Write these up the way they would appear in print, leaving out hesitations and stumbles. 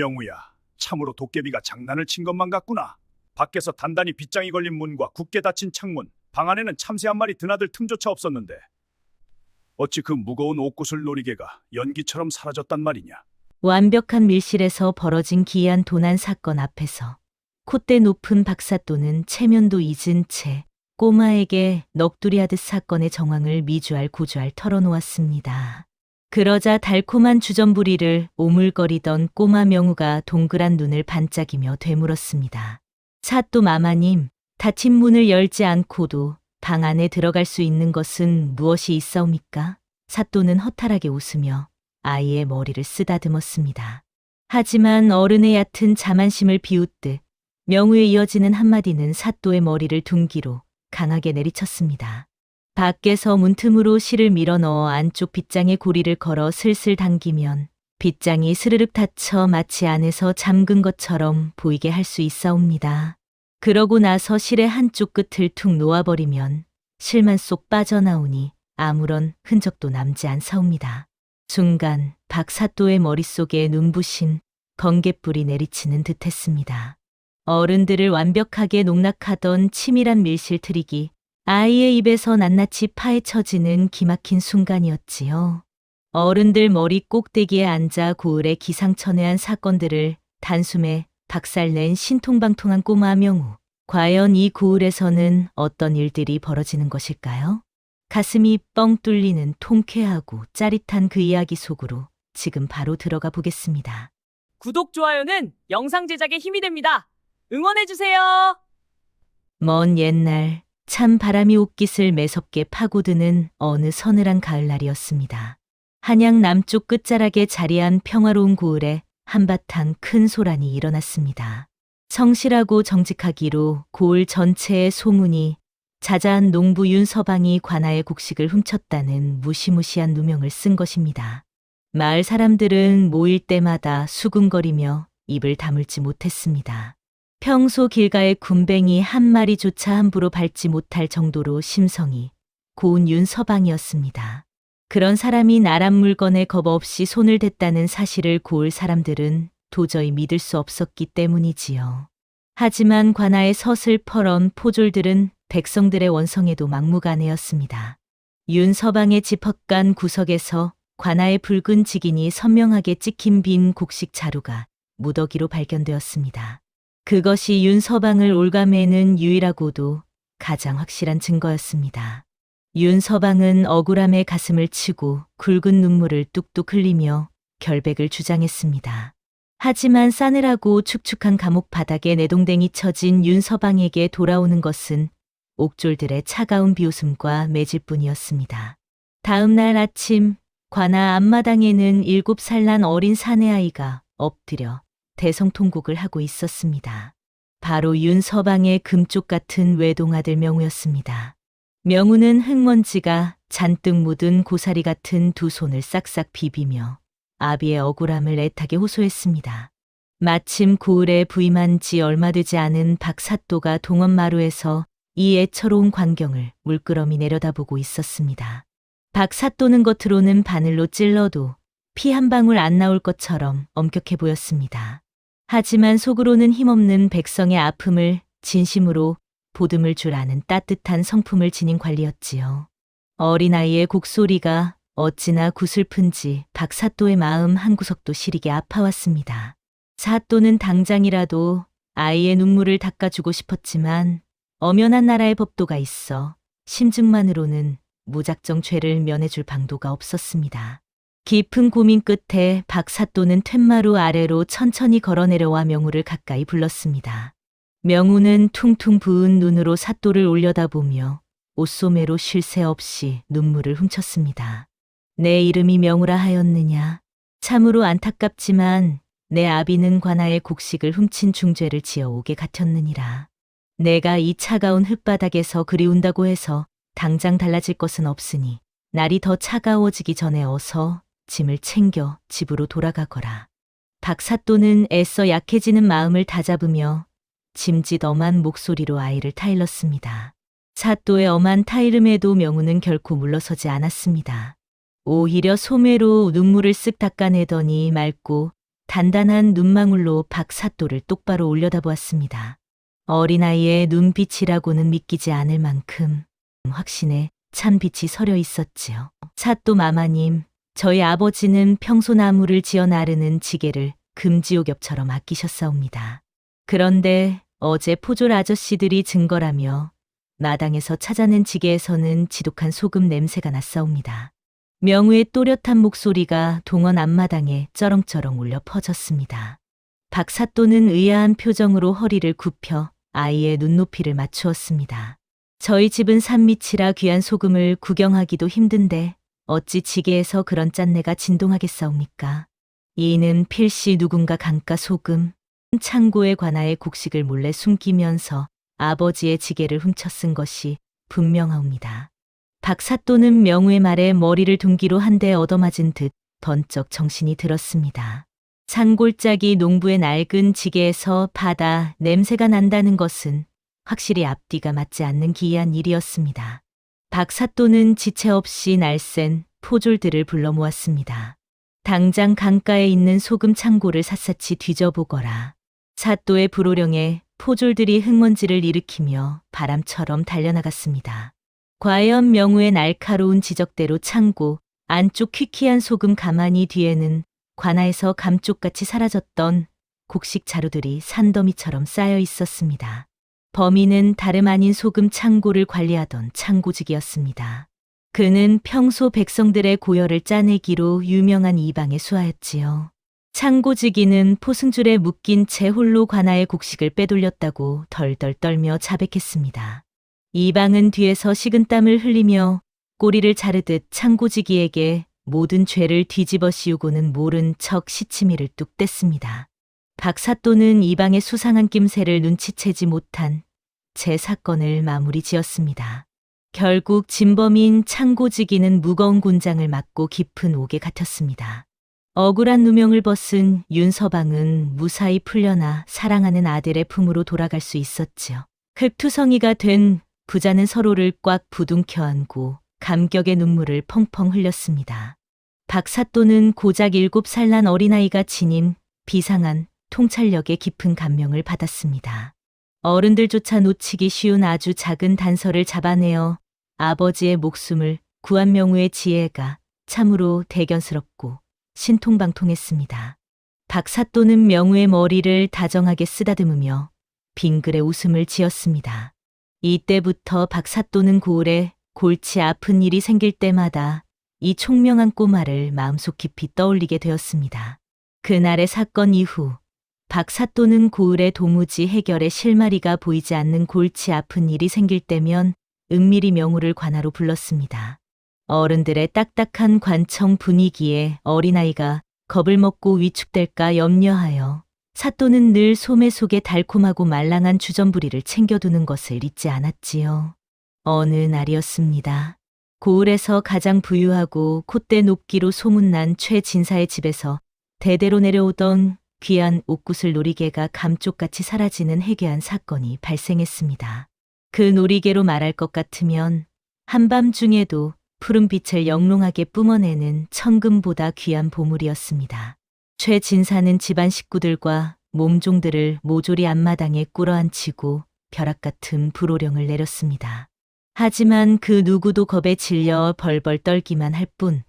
명우야, 참으로 도깨비가 장난을 친 것만 같구나. 밖에서 단단히 빗장이 걸린 문과 굳게 닫힌 창문, 방 안에는 참새 한 마리 드나들 틈조차 없었는데 어찌 그 무거운 옥구슬 놀이개가 연기처럼 사라졌단 말이냐. 완벽한 밀실에서 벌어진 기이한 도난 사건 앞에서 콧대 높은 박사또는 체면도 잊은 채 꼬마에게 넋두리하듯 사건의 정황을 미주알 고주알 털어놓았습니다. 그러자 달콤한 주전부리를 오물거리던 꼬마 명우가 동그란 눈을 반짝이며 되물었습니다. 사또 마마님, 닫힌 문을 열지 않고도 방 안에 들어갈 수 있는 것은 무엇이 있사옵니까? 사또는 허탈하게 웃으며 아이의 머리를 쓰다듬었습니다. 하지만 어른의 얕은 자만심을 비웃듯 명우에 이어지는 한마디는 사또의 머리를 둔기로 강하게 내리쳤습니다. 밖에서 문틈으로 실을 밀어넣어 안쪽 빗장에 고리를 걸어 슬슬 당기면 빗장이 스르륵 닫혀 마치 안에서 잠근 것처럼 보이게 할 수 있사옵니다. 그러고 나서 실의 한쪽 끝을 툭 놓아버리면 실만 쏙 빠져나오니 아무런 흔적도 남지 않사옵니다. 순간 박사또의 머릿속에 눈부신 번갯불이 내리치는 듯했습니다. 어른들을 완벽하게 농락하던 치밀한 밀실 트릭이 아이의 입에서 낱낱이 파헤쳐지는 기막힌 순간이었지요. 어른들 머리 꼭대기에 앉아 고을에 기상천외한 사건들을 단숨에 박살낸 신통방통한 꼬마 명우. 과연 이 고을에서는 어떤 일들이 벌어지는 것일까요? 가슴이 뻥 뚫리는 통쾌하고 짜릿한 그 이야기 속으로 지금 바로 들어가 보겠습니다. 구독, 좋아요는 영상 제작에 힘이 됩니다. 응원해주세요. 먼 옛날 참 바람이 옷깃을 매섭게 파고드는 어느 서늘한 가을날이었습니다. 한양 남쪽 끝자락에 자리한 평화로운 고을에 한바탕 큰 소란이 일어났습니다. 성실하고 정직하기로 고을 전체의 소문이 자자한 농부 윤서방이 관아의 곡식을 훔쳤다는 무시무시한 누명을 쓴 것입니다. 마을 사람들은 모일 때마다 수군거리며 입을 다물지 못했습니다. 평소 길가의 군뱅이 한 마리조차 함부로 밟지 못할 정도로 심성이 고운 윤서방이었습니다. 그런 사람이 나란 물건에 겁 없이 손을 댔다는 사실을 고을 사람들은 도저히 믿을 수 없었기 때문이지요. 하지만 관아의 서슬퍼런 포졸들은 백성들의 원성에도 막무가내였습니다. 윤서방의 집 헛간 구석에서 관아의 붉은 직인이 선명하게 찍힌 빈 곡식 자루가 무더기로 발견되었습니다. 그것이 윤서방을 올가매는 유일하고도 가장 확실한 증거였습니다. 윤서방은 억울함에 가슴을 치고 굵은 눈물을 뚝뚝 흘리며 결백을 주장했습니다. 하지만 싸늘하고 축축한 감옥 바닥에 내동댕이 쳐진 윤서방에게 돌아오는 것은 옥졸들의 차가운 비웃음과 매질뿐이었습니다. 다음 날 아침 관아 앞마당에는 7살 난 어린 사내아이가 엎드려 대성통곡을 하고 있었습니다. 바로 윤서방의 금쪽 같은 외동아들 명우였습니다. 명우는 흙먼지가 잔뜩 묻은 고사리 같은 두 손을 싹싹 비비며 아비의 억울함을 애타게 호소했습니다. 마침 고을에 부임한 지 얼마 되지 않은 박사또가 동원마루에서 이 애처로운 광경을 물끄러미 내려다보고 있었습니다. 박사또는 겉으로는 바늘로 찔러도 피 한 방울 안 나올 것처럼 엄격해 보였습니다. 하지만 속으로는 힘없는 백성의 아픔을 진심으로 보듬을 줄 아는 따뜻한 성품을 지닌 관리였지요. 어린아이의 곡소리가 어찌나 구슬픈지 박사또의 마음 한구석도 시리게 아파왔습니다. 사또는 당장이라도 아이의 눈물을 닦아주고 싶었지만 엄연한 나라의 법도가 있어 심증만으로는 무작정 죄를 면해줄 방도가 없었습니다. 깊은 고민 끝에 박사또는 툇마루 아래로 천천히 걸어내려와 명우를 가까이 불렀습니다. 명우는 퉁퉁 부은 눈으로 사또를 올려다보며 옷소매로 쉴 새 없이 눈물을 훔쳤습니다. 내 이름이 명우라 하였느냐. 참으로 안타깝지만 내 아비는 관아의 곡식을 훔친 중죄를 지어오게 같았느니라. 내가 이 차가운 흙바닥에서 그리운다고 해서 당장 달라질 것은 없으니 날이 더 차가워지기 전에 어서 짐을 챙겨 집으로 돌아가거라. 박사또는 애써 약해지는 마음을 다잡으며 짐짓 엄한 목소리로 아이를 타일렀습니다. 사또의 엄한 타이름에도 명우는 결코 물러서지 않았습니다. 오히려 소매로 눈물을 쓱 닦아내더니 맑고 단단한 눈망울로 박사또를 똑바로 올려다보았습니다. 어린아이의 눈빛이라고는 믿기지 않을 만큼 확신에 찬 빛이 서려 있었지요. 사또 마마님, 저희 아버지는 평소 나무를 지어 나르는 지게를 금지옥엽처럼 아끼셨사옵니다. 그런데 어제 포졸 아저씨들이 증거라며 마당에서 찾아낸 지게에서는 지독한 소금 냄새가 났사옵니다. 명우의 또렷한 목소리가 동원 앞마당에 쩌렁쩌렁 울려 퍼졌습니다. 박사또는 의아한 표정으로 허리를 굽혀 아이의 눈높이를 맞추었습니다. 저희 집은 산밑이라 귀한 소금을 구경하기도 힘든데 어찌 지게에서 그런 짠내가 진동하겠사옵니까? 이는 필시 누군가 강가 소금, 창고에 관하의 곡식을 몰래 숨기면서 아버지의 지게를 훔쳐 쓴 것이 분명하옵니다. 박사또는 명우의 말에 머리를 둔기로 한 대 얻어맞은 듯 번쩍 정신이 들었습니다. 산골짜기 농부의 낡은 지게에서 바다 냄새가 난다는 것은 확실히 앞뒤가 맞지 않는 기이한 일이었습니다. 박사또는 지체 없이 날쌘 포졸들을 불러 모았습니다. 당장 강가에 있는 소금 창고를 샅샅이 뒤져보거라. 사또의 불호령에 포졸들이 흙먼지를 일으키며 바람처럼 달려나갔습니다. 과연 명우의 날카로운 지적대로 창고 안쪽 퀴퀴한 소금 가마니 뒤에는 관아에서 감쪽같이 사라졌던 곡식 자루들이 산더미처럼 쌓여 있었습니다. 범인은 다름 아닌 소금 창고를 관리하던 창고직이었습니다. 그는 평소 백성들의 고열을 짜내기로 유명한 이방의 수하였지요. 창고직이는 포승줄에 묶인 채 홀로 관아의 곡식을 빼돌렸다고 덜덜 떨며 자백했습니다. 이방은 뒤에서 식은땀을 흘리며 꼬리를 자르듯 창고지기에게 모든 죄를 뒤집어 씌우고는 모른 척 시치미를 뚝 뗐습니다. 박사또는 이방의 수상한 낌새를 눈치채지 못한 제 사건을 마무리 지었습니다. 결국 진범인 창고지기는 무거운 곤장을 맞고 깊은 옥에 갇혔습니다. 억울한 누명을 벗은 윤서방은 무사히 풀려나 사랑하는 아들의 품으로 돌아갈 수 있었지요. 흙투성이가 된 부자는 서로를 꽉 부둥켜 안고 감격의 눈물을 펑펑 흘렸습니다. 박사또는 고작 7살 난 어린아이가 지닌 비상한 통찰력의 깊은 감명을 받았습니다. 어른들조차 놓치기 쉬운 아주 작은 단서를 잡아내어 아버지의 목숨을 구한 명우의 지혜가 참으로 대견스럽고 신통방통했습니다. 박사또는 명우의 머리를 다정하게 쓰다듬으며 빙그레 웃음을 지었습니다. 이때부터 박사또는 고을에 골치 아픈 일이 생길 때마다 이 총명한 꼬마를 마음속 깊이 떠올리게 되었습니다. 그날의 사건 이후 박사또는 고을에 도무지 해결의 실마리가 보이지 않는 골치 아픈 일이 생길 때면 은밀히 명우를 관하로 불렀습니다. 어른들의 딱딱한 관청 분위기에 어린아이가 겁을 먹고 위축될까 염려하여 사또는 늘 소매 속에 달콤하고 말랑한 주전부리를 챙겨두는 것을 잊지 않았지요. 어느 날이었습니다. 고을에서 가장 부유하고 콧대 높기로 소문난 최진사의 집에서 대대로 내려오던 귀한 옥구슬 놀이개가 감쪽같이 사라지는 해괴한 사건이 발생했습니다. 그 놀이개로 말할 것 같으면 한밤중에도 푸른 빛을 영롱하게 뿜어내는 천금보다 귀한 보물이었습니다. 최진사는 집안 식구들과 몸종들을 모조리 앞마당에 꿇어앉히고 벼락 같은 불호령을 내렸습니다. 하지만 그 누구도 겁에 질려 벌벌 떨기만 할 뿐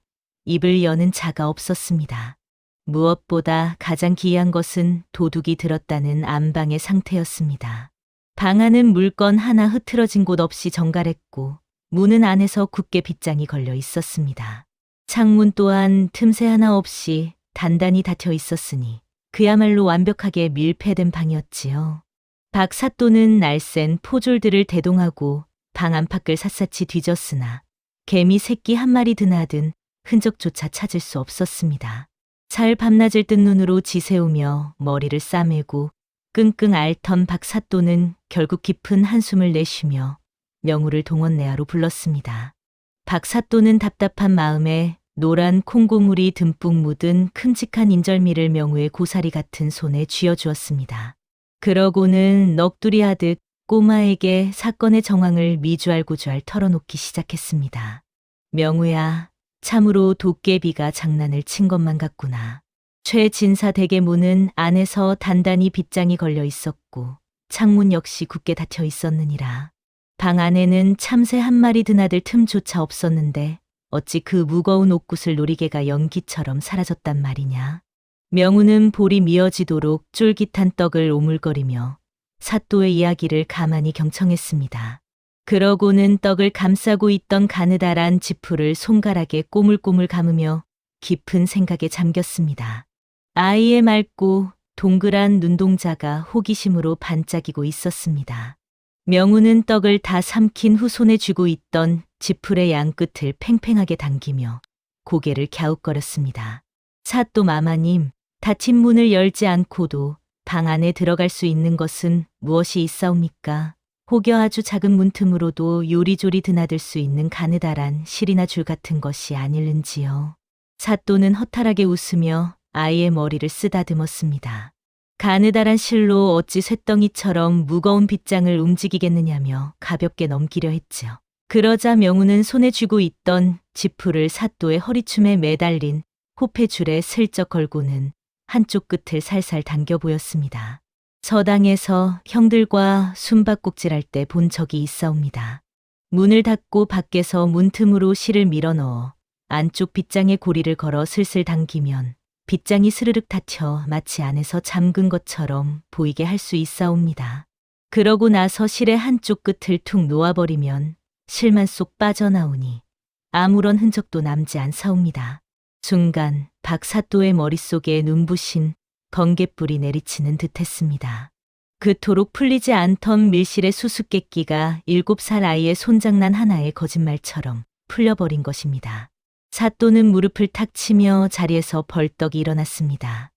입을 여는 자가 없었습니다. 무엇보다 가장 기이한 것은 도둑이 들었다는 안방의 상태였습니다. 방 안은 물건 하나 흐트러진 곳 없이 정갈했고 문은 안에서 굳게 빗장이 걸려 있었습니다. 창문 또한 틈새 하나 없이 단단히 닫혀 있었으니 그야말로 완벽하게 밀폐된 방이었지요. 박사또는 날쌘 포졸들을 대동하고 방 안팎을 샅샅이 뒤졌으나 개미 새끼 한 마리 드나든 흔적조차 찾을 수 없었습니다. 살 밤낮을 뜬 눈으로 지새우며 머리를 싸매고 끙끙 앓던 박사또는 결국 깊은 한숨을 내쉬며 명우를 동원내하로 불렀습니다. 박사또는 답답한 마음에 노란 콩고물이 듬뿍 묻은 큼직한 인절미를 명우의 고사리 같은 손에 쥐어주었습니다. 그러고는 넋두리 하듯 꼬마에게 사건의 정황을 미주알고주알 털어놓기 시작했습니다. 명우야, 참으로 도깨비가 장난을 친 것만 같구나. 최진사 댁의 문은 안에서 단단히 빗장이 걸려 있었고 창문 역시 굳게 닫혀 있었느니라. 방 안에는 참새 한 마리 드나들 틈조차 없었는데 어찌 그 무거운 옥굿을 놀이개가 연기처럼 사라졌단 말이냐. 명우는 볼이 미어지도록 쫄깃한 떡을 오물거리며 사또의 이야기를 가만히 경청했습니다. 그러고는 떡을 감싸고 있던 가느다란 지푸를 손가락에 꼬물꼬물 감으며 깊은 생각에 잠겼습니다. 아이의 맑고 동그란 눈동자가 호기심으로 반짝이고 있었습니다. 명우는 떡을 다 삼킨 후 손에 쥐고 있던 지풀의 양끝을 팽팽하게 당기며 고개를 갸웃거렸습니다. 사또 마마님, 닫힌 문을 열지 않고도 방 안에 들어갈 수 있는 것은 무엇이 있사옵니까? 혹여 아주 작은 문틈으로도 요리조리 드나들 수 있는 가느다란 실이나 줄 같은 것이 아닐는지요. 사또는 허탈하게 웃으며 아이의 머리를 쓰다듬었습니다. 가느다란 실로 어찌 쇳덩이처럼 무거운 빗장을 움직이겠느냐며 가볍게 넘기려 했지요. 그러자 명우는 손에 쥐고 있던 지푸를 사또의 허리춤에 매달린 호패줄에 슬쩍 걸고는 한쪽 끝을 살살 당겨 보였습니다. 서당에서 형들과 숨바꼭질할 때 본 적이 있사옵니다. 문을 닫고 밖에서 문틈으로 실을 밀어넣어 안쪽 빗장에 고리를 걸어 슬슬 당기면 빗장이 스르륵 닫혀 마치 안에서 잠근 것처럼 보이게 할 수 있사옵니다. 그러고 나서 실의 한쪽 끝을 툭 놓아버리면 실만 쏙 빠져나오니 아무런 흔적도 남지 않사옵니다. 순간 박사또의 머릿속에 눈부신 번갯불이 내리치는 듯했습니다. 그토록 풀리지 않던 밀실의 수수께끼가 7살 아이의 손장난 하나의 거짓말처럼 풀려버린 것입니다. 사또는 무릎을 탁 치며 자리에서 벌떡 일어났습니다.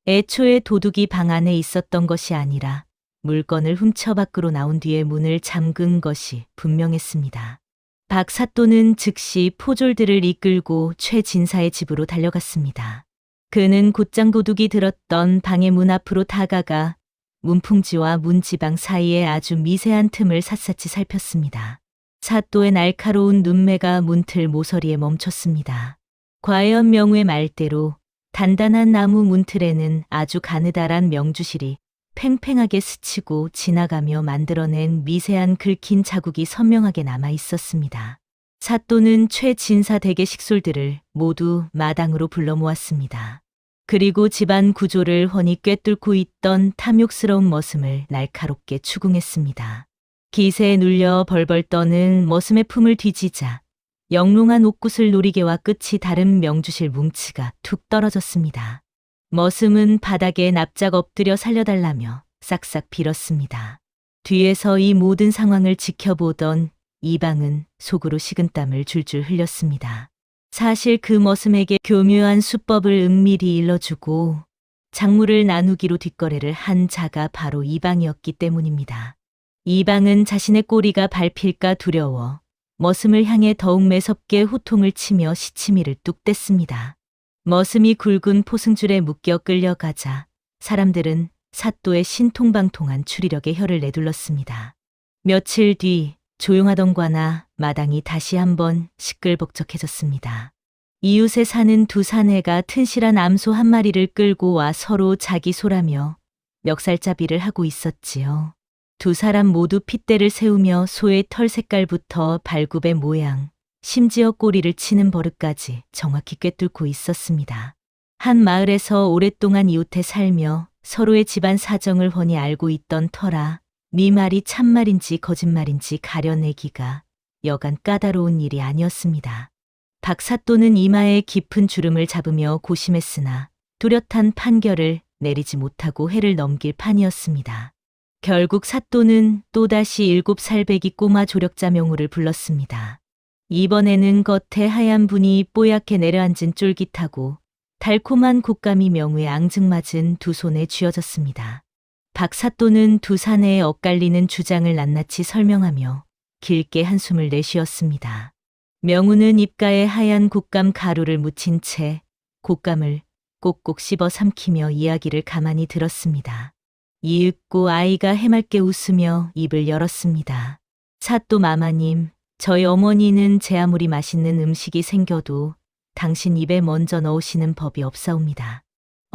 애초에 도둑이 방 안에 있었던 것이 아니라 물건을 훔쳐 밖으로 나온 뒤에 문을 잠근 것이 분명했습니다. 박 사또는 즉시 포졸들을 이끌고 최진사의 집으로 달려갔습니다. 그는 곧장 도둑이 들었던 방의 문 앞으로 다가가 문풍지와 문지방 사이에 아주 미세한 틈을 샅샅이 살폈습니다. 사또의 날카로운 눈매가 문틀 모서리에 멈췄습니다. 과연 명우의 말대로 단단한 나무 문틀에는 아주 가느다란 명주실이 팽팽하게 스치고 지나가며 만들어낸 미세한 긁힌 자국이 선명하게 남아 있었습니다. 사또는 최진사 댁의 식솔들을 모두 마당으로 불러 모았습니다. 그리고 집안 구조를 훤히 꿰뚫고 있던 탐욕스러운 머슴을 날카롭게 추궁했습니다. 기세에 눌려 벌벌 떠는 머슴의 품을 뒤지자 영롱한 옥굿을 놀이개와 끝이 다른 명주실 뭉치가 툭 떨어졌습니다. 머슴은 바닥에 납작 엎드려 살려달라며 싹싹 빌었습니다. 뒤에서 이 모든 상황을 지켜보던 이방은 속으로 식은땀을 줄줄 흘렸습니다. 사실 그 머슴에게 교묘한 수법을 은밀히 일러주고 작물을 나누기로 뒷거래를 한 자가 바로 이방이었기 때문입니다. 이방은 자신의 꼬리가 밟힐까 두려워 머슴을 향해 더욱 매섭게 호통을 치며 시치미를 뚝 뗐습니다. 머슴이 굵은 포승줄에 묶여 끌려가자 사람들은 사또의 신통방통한 추리력에 혀를 내둘렀습니다. 며칠 뒤 조용하던 과나 마당이 다시 한번 시끌벅적해졌습니다. 이웃에 사는 두 사내가 튼실한 암소 한 마리를 끌고 와 서로 자기 소라며 멱살잡이를 하고 있었지요. 두 사람 모두 핏대를 세우며 소의 털 색깔부터 발굽의 모양, 심지어 꼬리를 치는 버릇까지 정확히 꿰뚫고 있었습니다. 한 마을에서 오랫동안 이웃해 살며 서로의 집안 사정을 훤히 알고 있던 터라 네 말이 참말인지 거짓말인지 가려내기가 여간 까다로운 일이 아니었습니다. 박사또는 이마에 깊은 주름을 잡으며 고심했으나 뚜렷한 판결을 내리지 못하고 해를 넘길 판이었습니다. 결국 사또는 또다시 7살배기 꼬마 조력자 명우를 불렀습니다. 이번에는 겉에 하얀 분이 뽀얗게 내려앉은 쫄깃하고 달콤한 곶감이 명우에 앙증맞은 두 손에 쥐어졌습니다. 박사또는 두 사내의 엇갈리는 주장을 낱낱이 설명하며 길게 한숨을 내쉬었습니다. 명우는 입가에 하얀 곶감 가루를 묻힌 채 곶감을 꼭꼭 씹어 삼키며 이야기를 가만히 들었습니다. 이윽고 아이가 해맑게 웃으며 입을 열었습니다. 사또 마마님, 저희 어머니는 제 아무리 맛있는 음식이 생겨도 당신 입에 먼저 넣으시는 법이 없사옵니다.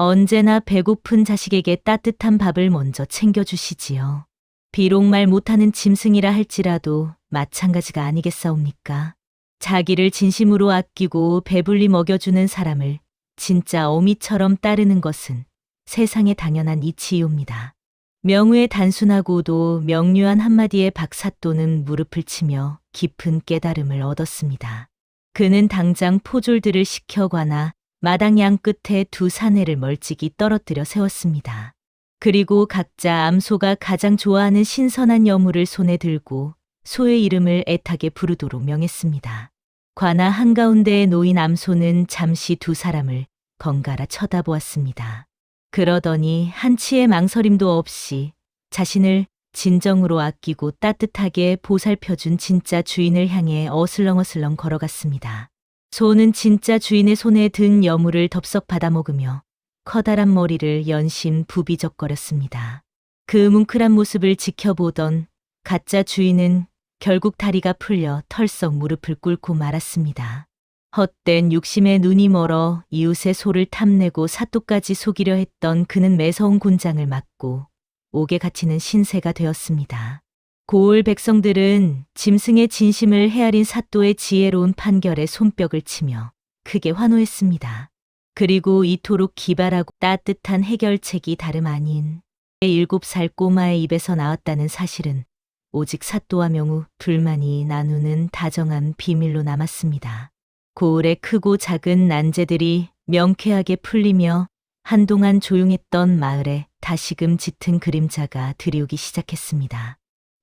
언제나 배고픈 자식에게 따뜻한 밥을 먼저 챙겨주시지요. 비록 말 못하는 짐승이라 할지라도 마찬가지가 아니겠사옵니까? 자기를 진심으로 아끼고 배불리 먹여주는 사람을 진짜 어미처럼 따르는 것은 세상에 당연한 이치이옵니다. 명우의 단순하고도 명료한 한마디에 박사또는 무릎을 치며 깊은 깨달음을 얻었습니다. 그는 당장 포졸들을 시켜 관아 마당 양 끝에 두 사내를 멀찍이 떨어뜨려 세웠습니다. 그리고 각자 암소가 가장 좋아하는 신선한 여물을 손에 들고 소의 이름을 애타게 부르도록 명했습니다. 관아 한가운데에 놓인 암소는 잠시 두 사람을 번갈아 쳐다보았습니다. 그러더니 한치의 망설임도 없이 자신을 진정으로 아끼고 따뜻하게 보살펴준 진짜 주인을 향해 어슬렁어슬렁 걸어갔습니다. 소는 진짜 주인의 손에 든 여물을 덥석 받아먹으며 커다란 머리를 연신 부비적거렸습니다. 그 뭉클한 모습을 지켜보던 가짜 주인은 결국 다리가 풀려 털썩 무릎을 꿇고 말았습니다. 헛된 욕심에 눈이 멀어 이웃의 소를 탐내고 사또까지 속이려 했던 그는 매서운 곤장을 맞고 옥에 갇히는 신세가 되었습니다. 고을 백성들은 짐승의 진심을 헤아린 사또의 지혜로운 판결에 손뼉을 치며 크게 환호했습니다. 그리고 이토록 기발하고 따뜻한 해결책이 다름 아닌 7살 꼬마의 입에서 나왔다는 사실은 오직 사또와 명우 둘만이 나누는 다정한 비밀로 남았습니다. 고을의 크고 작은 난제들이 명쾌하게 풀리며 한동안 조용했던 마을에 다시금 짙은 그림자가 들이오기 시작했습니다.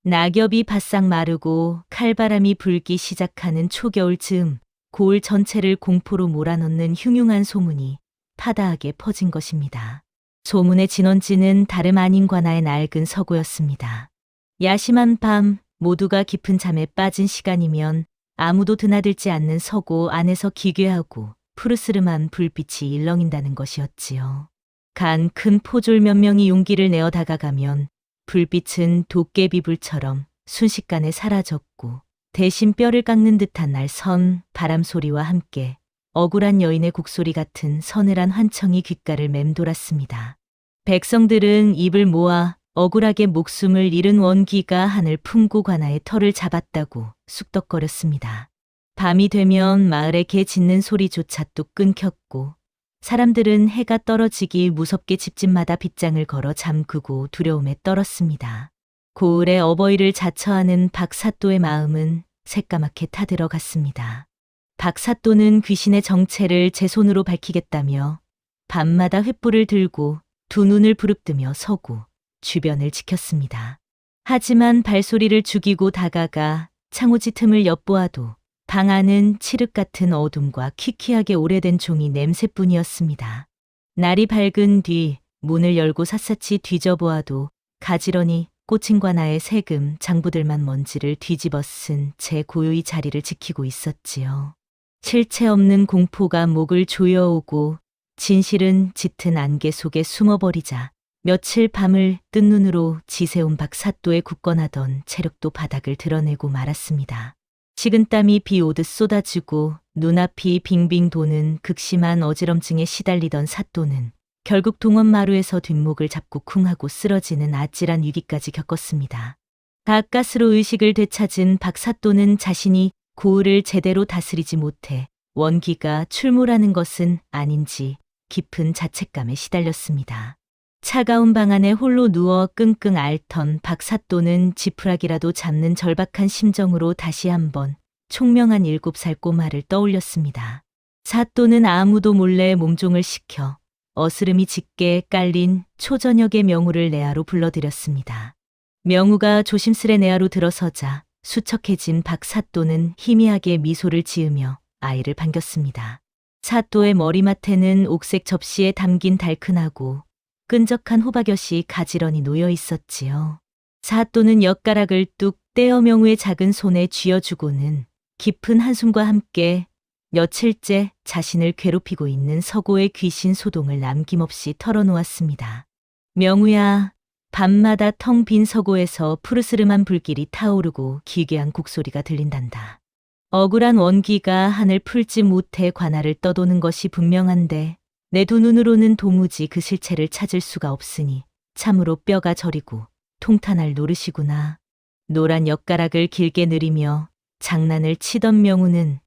낙엽이 바싹 마르고 칼바람이 불기 시작하는 초겨울 즈음 고을 전체를 공포로 몰아넣는 흉흉한 소문이 파다하게 퍼진 것입니다. 소문의 진원지는 다름 아닌 관아의 낡은 서고였습니다. 야심한 밤 모두가 깊은 잠에 빠진 시간이면 아무도 드나들지 않는 서고 안에서 기괴하고 푸르스름한 불빛이 일렁인다는 것이었지요. 간 큰 포졸 몇 명이 용기를 내어 다가가면 불빛은 도깨비불처럼 순식간에 사라졌고 대신 뼈를 깎는 듯한 날선 바람 소리와 함께 억울한 여인의 곡소리 같은 서늘한 환청이 귓가를 맴돌았습니다. 백성들은 입을 모아 억울하게 목숨을 잃은 원기가 하늘 품고 관아의 털을 잡았다고 쑥덕거렸습니다. 밤이 되면 마을의 개 짖는 소리조차 또 끊겼고 사람들은 해가 떨어지기 무섭게 집집마다 빗장을 걸어 잠그고 두려움에 떨었습니다. 고을의 어버이를 자처하는 박사또의 마음은 새까맣게 타들어갔습니다. 박사또는 귀신의 정체를 제 손으로 밝히겠다며 밤마다 횃불을 들고 두 눈을 부릅뜨며 서고 주변을 지켰습니다. 하지만 발소리를 죽이고 다가가 창호지 틈을 엿보아도 방 안은 칠흑 같은 어둠과 퀴퀴하게 오래된 종이 냄새뿐이었습니다. 날이 밝은 뒤 문을 열고 샅샅이 뒤져보아도 가지런히 꽂힌 관아의 세금 장부들만 먼지를 뒤집어 쓴 채 고요히 자리를 지키고 있었지요. 실체 없는 공포가 목을 조여오고 진실은 짙은 안개 속에 숨어버리자 며칠 밤을 뜬 눈으로 지새운 박사또의 굳건하던 체력도 바닥을 드러내고 말았습니다. 식은땀이 비 오듯 쏟아지고 눈앞이 빙빙 도는 극심한 어지럼증에 시달리던 사또는 결국 동원마루에서 뒷목을 잡고 쿵하고 쓰러지는 아찔한 위기까지 겪었습니다. 가까스로 의식을 되찾은 박사또는 자신이 고을을 제대로 다스리지 못해 원기가 출몰하는 것은 아닌지 깊은 자책감에 시달렸습니다. 차가운 방 안에 홀로 누워 끙끙 앓던 박사또는 지푸라기라도 잡는 절박한 심정으로 다시 한번 총명한 7살 꼬마를 떠올렸습니다. 사또는 아무도 몰래 몸종을 시켜 어스름이 짙게 깔린 초저녁의 명우를 내아로 불러들였습니다. 명우가 조심스레 내아로 들어서자 수척해진 박사또는 희미하게 미소를 지으며 아이를 반겼습니다. 사또의 머리맡에는 옥색 접시에 담긴 달큰하고 끈적한 호박엿이 가지런히 놓여 있었지요. 사또는 엿가락을 뚝 떼어 명우의 작은 손에 쥐어주고는 깊은 한숨과 함께 며칠째 자신을 괴롭히고 있는 서고의 귀신 소동을 남김없이 털어놓았습니다. 명우야, 밤마다 텅 빈 서고에서 푸르스름한 불길이 타오르고 기괴한 곡소리가 들린단다. 억울한 원기가 하늘 풀지 못해 관아를 떠도는 것이 분명한데 내 두 눈으로는 도무지 그 실체를 찾을 수가 없으니 참으로 뼈가 저리고 통탄할 노릇이구나. 노란 엿가락을 길게 느리며 장난을 치던 명우는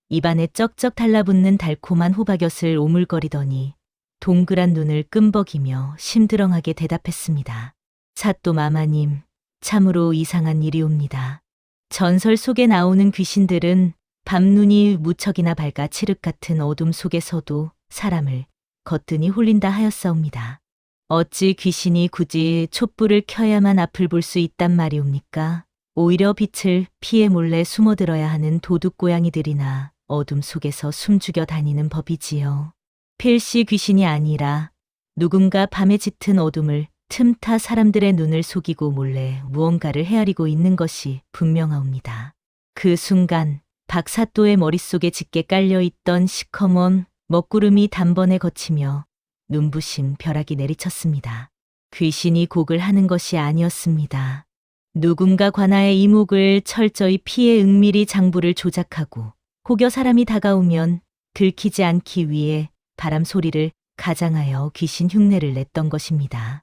입안에 쩍쩍 달라붙는 달콤한 호박엿을 오물거리더니 동그란 눈을 끔벅이며 심드렁하게 대답했습니다. 사또 마마님, 참으로 이상한 일이옵니다. 전설 속에 나오는 귀신들은 밤눈이 무척이나 밝아 칠흑 같은 어둠 속에서도 사람을 거뜬히 홀린다 하였사옵니다. 어찌 귀신이 굳이 촛불을 켜야만 앞을 볼 수 있단 말이옵니까? 오히려 빛을 피해 몰래 숨어들어야 하는 도둑고양이들이나 어둠 속에서 숨죽여 다니는 법이지요. 필시 귀신이 아니라 누군가 밤에 짙은 어둠을 틈타 사람들의 눈을 속이고 몰래 무언가를 헤아리고 있는 것이 분명하옵니다. 그 순간 박사또의 머릿속에 짙게 깔려있던 시커먼 먹구름이 단번에 걷히며 눈부신 벼락이 내리쳤습니다. 귀신이 곡을 하는 것이 아니었습니다. 누군가 관아의 이목을 철저히 피해 은밀히 장부를 조작하고 혹여 사람이 다가오면 들키지 않기 위해 바람 소리를 가장하여 귀신 흉내를 냈던 것입니다.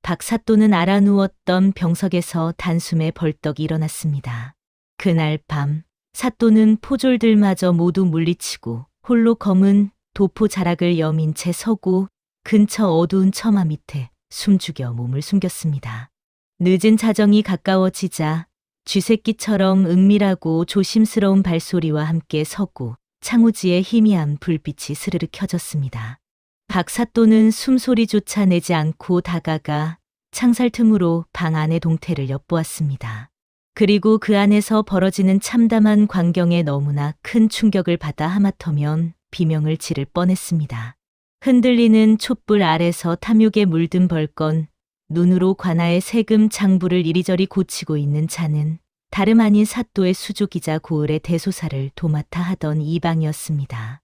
박사또는 알아누웠던 병석에서 단숨에 벌떡 일어났습니다. 그날 밤 사또는 포졸들마저 모두 물리치고 홀로 검은 도포 자락을 여민 채 서고 근처 어두운 처마 밑에 숨죽여 몸을 숨겼습니다. 늦은 자정이 가까워지자 쥐새끼처럼 은밀하고 조심스러운 발소리와 함께 서고 창호지에 희미한 불빛이 스르르 켜졌습니다. 박사또는 숨소리조차 내지 않고 다가가 창살 틈으로 방 안의 동태를 엿보았습니다. 그리고 그 안에서 벌어지는 참담한 광경에 너무나 큰 충격을 받아 하마터면 비명을 지를 뻔했습니다. 흔들리는 촛불 아래서 탐욕에 물든 벌건 눈으로 관아의 세금 장부를 이리저리 고치고 있는 자는 다름 아닌 사또의 수족이자 고을의 대소사를 도맡아 하던 이방이었습니다.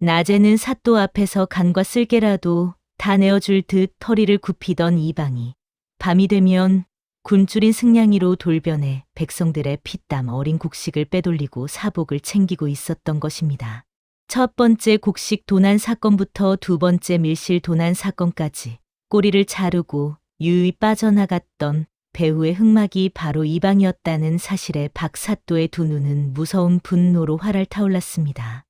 낮에는 사또 앞에서 간과 쓸개라도 다 내어줄 듯 허리를 굽히던 이방이 밤이 되면 굶주린 승냥이로 돌변해 백성들의 피땀 어린 곡식을 빼돌리고 사복을 챙기고 있었던 것입니다. 첫 번째 곡식 도난 사건부터 두 번째 밀실 도난 사건까지 꼬리를 자르고 유유히 빠져나갔던 배후의 흑막이 바로 이방이었다는 사실에 박사또의 두 눈은 무서운 분노로 활활 타올랐습니다.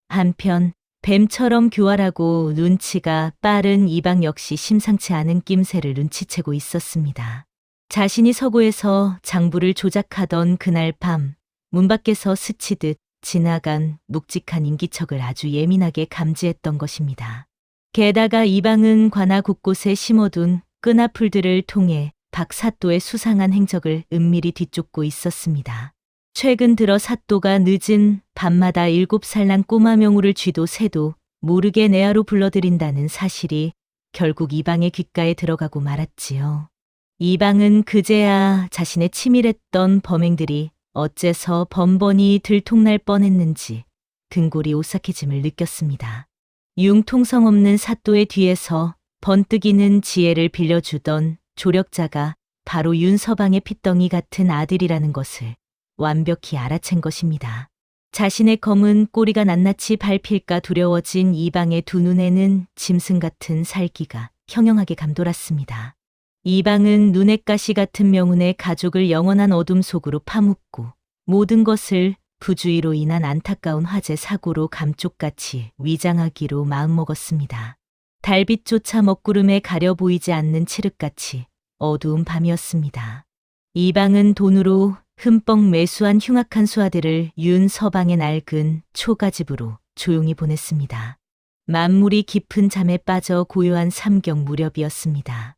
한편 뱀처럼 교활하고 눈치가 빠른 이방 역시 심상치 않은 낌새를 눈치채고 있었습니다. 자신이 서고에서 장부를 조작하던 그날 밤 문 밖에서 스치듯 지나간 묵직한 인기척을 아주 예민하게 감지했던 것입니다. 게다가 이방은 관아 곳곳에 심어둔 끈아풀들을 통해 박사또의 수상한 행적을 은밀히 뒤쫓고 있었습니다. 최근 들어 사또가 늦은 밤마다 7살 난 꼬마 명우를 쥐도 새도 모르게 내하로 불러들인다는 사실이 결국 이방의 귓가에 들어가고 말았지요. 이방은 그제야 자신의 치밀했던 범행들이 어째서 번번이 들통날 뻔했는지 등골이 오싹해짐을 느꼈습니다. 융통성 없는 사또의 뒤에서 번뜩이는 지혜를 빌려주던 조력자가 바로 윤서방의 핏덩이 같은 아들이라는 것을 완벽히 알아챈 것입니다. 자신의 검은 꼬리가 낱낱이 밟힐까 두려워진 이방의 두 눈에는 짐승 같은 살기가 형형하게 감돌았습니다. 이방은 눈엣 가시 같은 명운의 가족을 영원한 어둠 속으로 파묻고 모든 것을 부주의로 인한 안타까운 화재 사고로 감쪽같이 위장하기로 마음먹었습니다. 달빛조차 먹구름에 가려 보이지 않는 칠흑같이 어두운 밤이었습니다. 이방은 돈으로 흠뻑 매수한 흉악한 수하들을 윤서방의 낡은 초가집으로 조용히 보냈습니다. 만물이 깊은 잠에 빠져 고요한 삼경 무렵이었습니다.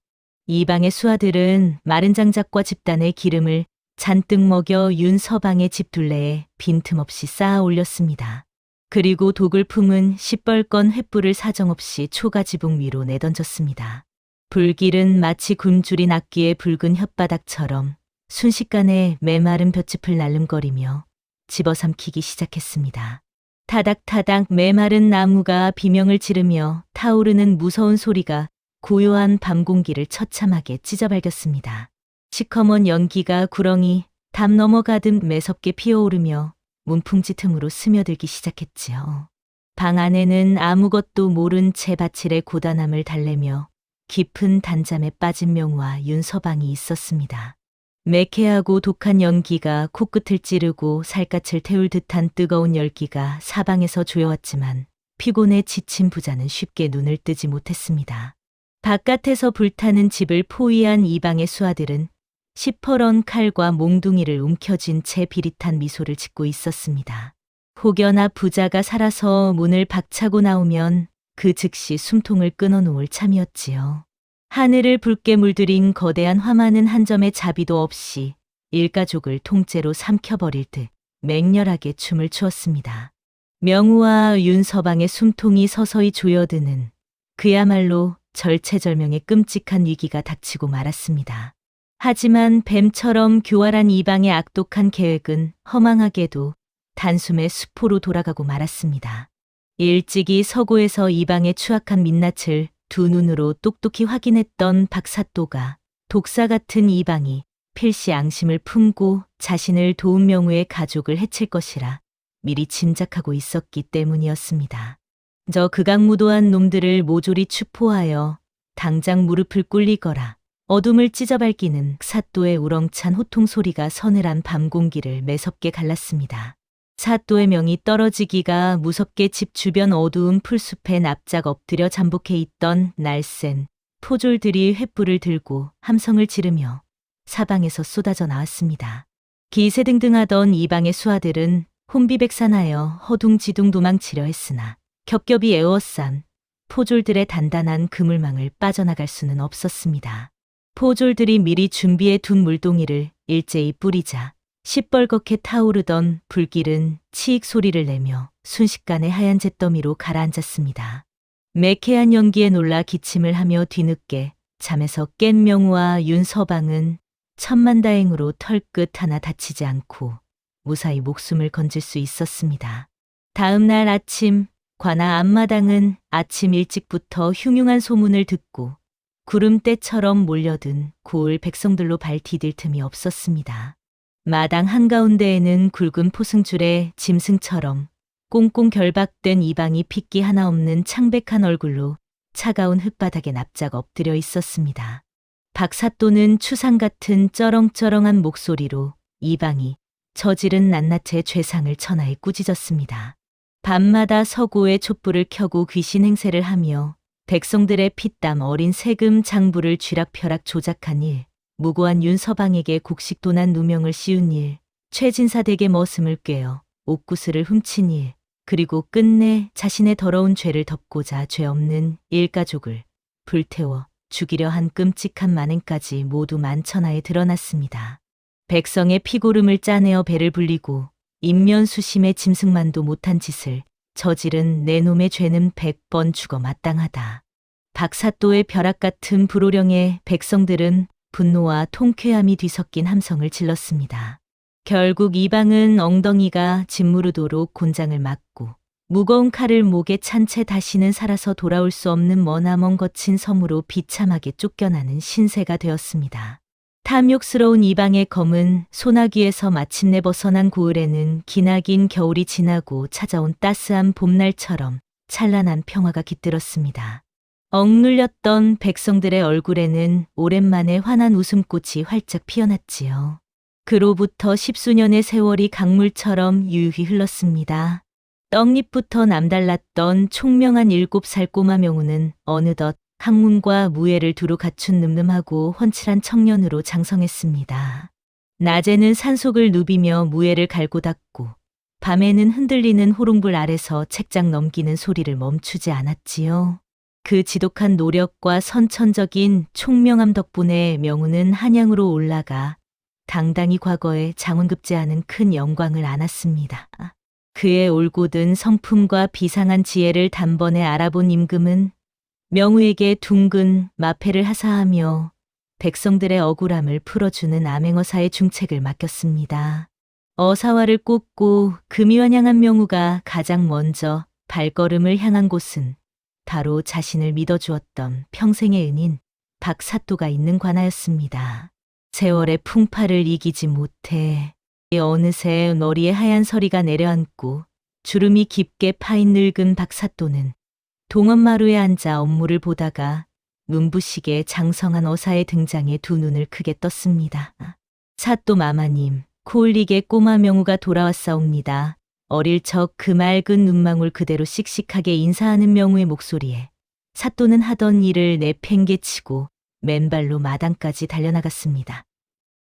이방의 수하들은 마른 장작과 집단의 기름을 잔뜩 먹여 윤서방의 집 둘레에 빈틈없이 쌓아 올렸습니다. 그리고 독을 품은 시뻘건 횃불을 사정없이 초가지붕 위로 내던졌습니다. 불길은 마치 굶주린 악기의 붉은 혓바닥처럼 순식간에 메마른 볏짚을 날름거리며 집어삼키기 시작했습니다. 타닥타닥 메마른 나무가 비명을 지르며 타오르는 무서운 소리가 고요한 밤 공기를 처참하게 찢어발겼습니다. 시커먼 연기가 구렁이 담 넘어가듯 매섭게 피어오르며 문풍지 틈으로 스며들기 시작했지요. 방 안에는 아무것도 모른 채 바칠의 고단함을 달래며 깊은 단잠에 빠진 명우와 윤서방이 있었습니다. 매캐하고 독한 연기가 코끝을 찌르고 살갗을 태울 듯한 뜨거운 열기가 사방에서 조여왔지만 피곤에 지친 부자는 쉽게 눈을 뜨지 못했습니다. 바깥에서 불타는 집을 포위한 이방의 수하들은 시퍼런 칼과 몽둥이를 움켜쥔 채 비릿한 미소를 짓고 있었습니다. 혹여나 부자가 살아서 문을 박차고 나오면 그 즉시 숨통을 끊어놓을 참이었지요. 하늘을 붉게 물들인 거대한 화만은 한 점의 자비도 없이 일가족을 통째로 삼켜버릴 듯 맹렬하게 춤을 추었습니다. 명우와 윤서방의 숨통이 서서히 조여드는 그야말로 절체절명의 끔찍한 위기가 닥치고 말았습니다. 하지만 뱀처럼 교활한 이방의 악독한 계획은 허망하게도 단숨에 수포로 돌아가고 말았습니다. 일찍이 서고에서 이방의 추악한 민낯을 두 눈으로 똑똑히 확인했던 박사또가 독사 같은 이방이 필시 앙심을 품고 자신을 도운 명우의 가족을 해칠 것이라 미리 짐작하고 있었기 때문이었습니다. 저 극악무도한 놈들을 모조리 추포하여 당장 무릎을 꿇리거라. 어둠을 찢어밟기는 사또의 우렁찬 호통 소리가 서늘한 밤 공기를 매섭게 갈랐습니다. 사또의 명이 떨어지기가 무섭게 집 주변 어두운 풀숲에 납작 엎드려 잠복해 있던 날쌘 포졸들이 횃불을 들고 함성을 지르며 사방에서 쏟아져 나왔습니다. 기세등등하던 이방의 수하들은 혼비백산하여 허둥지둥 도망치려 했으나 겹겹이 에워싼 포졸들의 단단한 그물망을 빠져나갈 수는 없었습니다. 포졸들이 미리 준비해 둔 물동이를 일제히 뿌리자 시뻘겋게 타오르던 불길은 치익 소리를 내며 순식간에 하얀 잿더미로 가라앉았습니다. 매캐한 연기에 놀라 기침을 하며 뒤늦게 잠에서 깬 명우와 윤서방은 천만다행으로 털끝 하나 다치지 않고 무사히 목숨을 건질 수 있었습니다. 다음 날 아침 관아 앞마당은 아침 일찍부터 흉흉한 소문을 듣고 구름대처럼 몰려든 고을 백성들로 발 디딜 틈이 없었습니다. 마당 한가운데에는 굵은 포승줄에 짐승처럼 꽁꽁 결박된 이방이 핏기 하나 없는 창백한 얼굴로 차가운 흙바닥에 납작 엎드려 있었습니다. 박사또는 추상 같은 쩌렁쩌렁한 목소리로 이방이 저지른 낱낱의 죄상을 천하에 꾸짖었습니다. 밤마다 서고에 촛불을 켜고 귀신 행세를 하며 백성들의 피땀 어린 세금 장부를 쥐락펴락 조작한 일, 무고한 윤서방에게 곡식도난 누명을 씌운 일, 최진사 댁의 머슴을 꿰어 옥구슬을 훔친 일, 그리고 끝내 자신의 더러운 죄를 덮고자 죄 없는 일가족을 불태워 죽이려 한 끔찍한 만행까지 모두 만천하에 드러났습니다. 백성의 피고름을 짜내어 배를 불리고 인면수심의 짐승만도 못한 짓을 저지른 내 놈의 죄는 100번 죽어 마땅하다. 박사또의 벼락 같은 불호령에 백성들은 분노와 통쾌함이 뒤섞인 함성을 질렀습니다. 결국 이방은 엉덩이가 짓무르도록 곤장을 맞고 무거운 칼을 목에 찬 채 다시는 살아서 돌아올 수 없는 머나먼 거친 섬으로 비참하게 쫓겨나는 신세가 되었습니다. 탐욕스러운 이방의 검은 소나기에서 마침내 벗어난 고을에는 기나긴 겨울이 지나고 찾아온 따스한 봄날처럼 찬란한 평화가 깃들었습니다. 억눌렸던 백성들의 얼굴에는 오랜만에 환한 웃음꽃이 활짝 피어났지요. 그로부터 십수년의 세월이 강물처럼 유유히 흘렀습니다. 떡잎부터 남달랐던 총명한 7살 꼬마 명우는 어느덧 학문과 무예를 두루 갖춘 늠름하고 훤칠한 청년으로 장성했습니다. 낮에는 산속을 누비며 무예를 갈고 닦고 밤에는 흔들리는 호롱불 아래서 책장 넘기는 소리를 멈추지 않았지요. 그 지독한 노력과 선천적인 총명함 덕분에 명우는 한양으로 올라가 당당히 과거에 장원급제하는 큰 영광을 안았습니다. 그의 올곧은 성품과 비상한 지혜를 단번에 알아본 임금은 명우에게 둥근 마패를 하사하며 백성들의 억울함을 풀어주는 암행어사의 중책을 맡겼습니다. 어사화를 꽂고 금이환 향한 명우가 가장 먼저 발걸음을 향한 곳은 바로 자신을 믿어주었던 평생의 은인 박사또가 있는 관하였습니다. 세월의 풍파를 이기지 못해 어느새 머리에 하얀 서리가 내려앉고 주름이 깊게 파인 늙은 박사또는 동원마루에 앉아 업무를 보다가 눈부시게 장성한 어사의 등장에 두 눈을 크게 떴습니다. 사또 마마님, 코올리게 꼬마 명우가 돌아왔사옵니다. 어릴 적 그 맑은 눈망울 그대로 씩씩하게 인사하는 명우의 목소리에 사또는 하던 일을 내팽개치고 맨발로 마당까지 달려나갔습니다.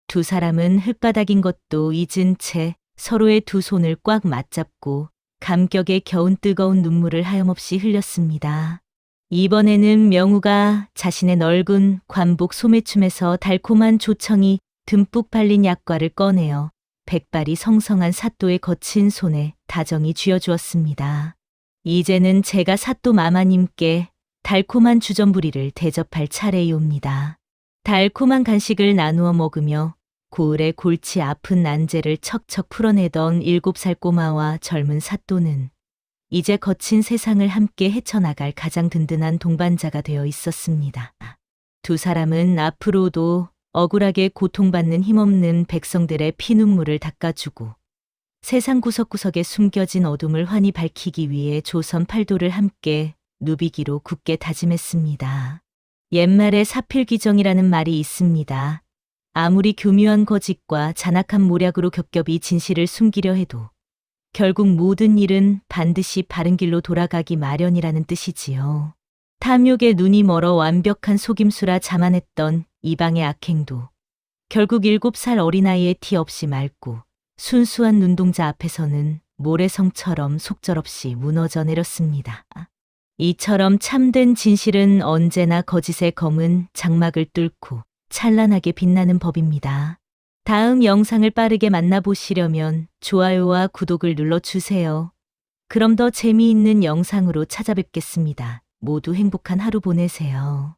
두 사람은 흙바닥인 것도 잊은 채 서로의 두 손을 꽉 맞잡고 감격에 겨운 뜨거운 눈물을 하염없이 흘렸습니다. 이번에는 명우가 자신의 넓은 관복 소매춤에서 달콤한 조청이 듬뿍 발린 약과를 꺼내어 백발이 성성한 사또의 거친 손에 다정히 쥐어주었습니다. 이제는 제가 사또 마마님께 달콤한 주전부리를 대접할 차례이옵니다. 달콤한 간식을 나누어 먹으며 고을의 골치 아픈 난제를 척척 풀어내던 7살 꼬마와 젊은 사또는 이제 거친 세상을 함께 헤쳐나갈 가장 든든한 동반자가 되어 있었습니다. 두 사람은 앞으로도 억울하게 고통받는 힘없는 백성들의 피눈물을 닦아주고 세상 구석구석에 숨겨진 어둠을 환히 밝히기 위해 조선 팔도를 함께 누비기로 굳게 다짐했습니다. 옛말에 사필귀정이라는 말이 있습니다. 아무리 교묘한 거짓과 잔악한 모략으로 겹겹이 진실을 숨기려 해도 결국 모든 일은 반드시 바른 길로 돌아가기 마련이라는 뜻이지요. 탐욕에 눈이 멀어 완벽한 속임수라 자만했던 이방의 악행도 결국 7살 어린아이의 티 없이 맑고 순수한 눈동자 앞에서는 모래성처럼 속절없이 무너져 내렸습니다. 이처럼 참된 진실은 언제나 거짓의 검은 장막을 뚫고 찬란하게 빛나는 법입니다. 다음 영상을 빠르게 만나보시려면 좋아요와 구독을 눌러주세요. 그럼 더 재미있는 영상으로 찾아뵙겠습니다. 모두 행복한 하루 보내세요.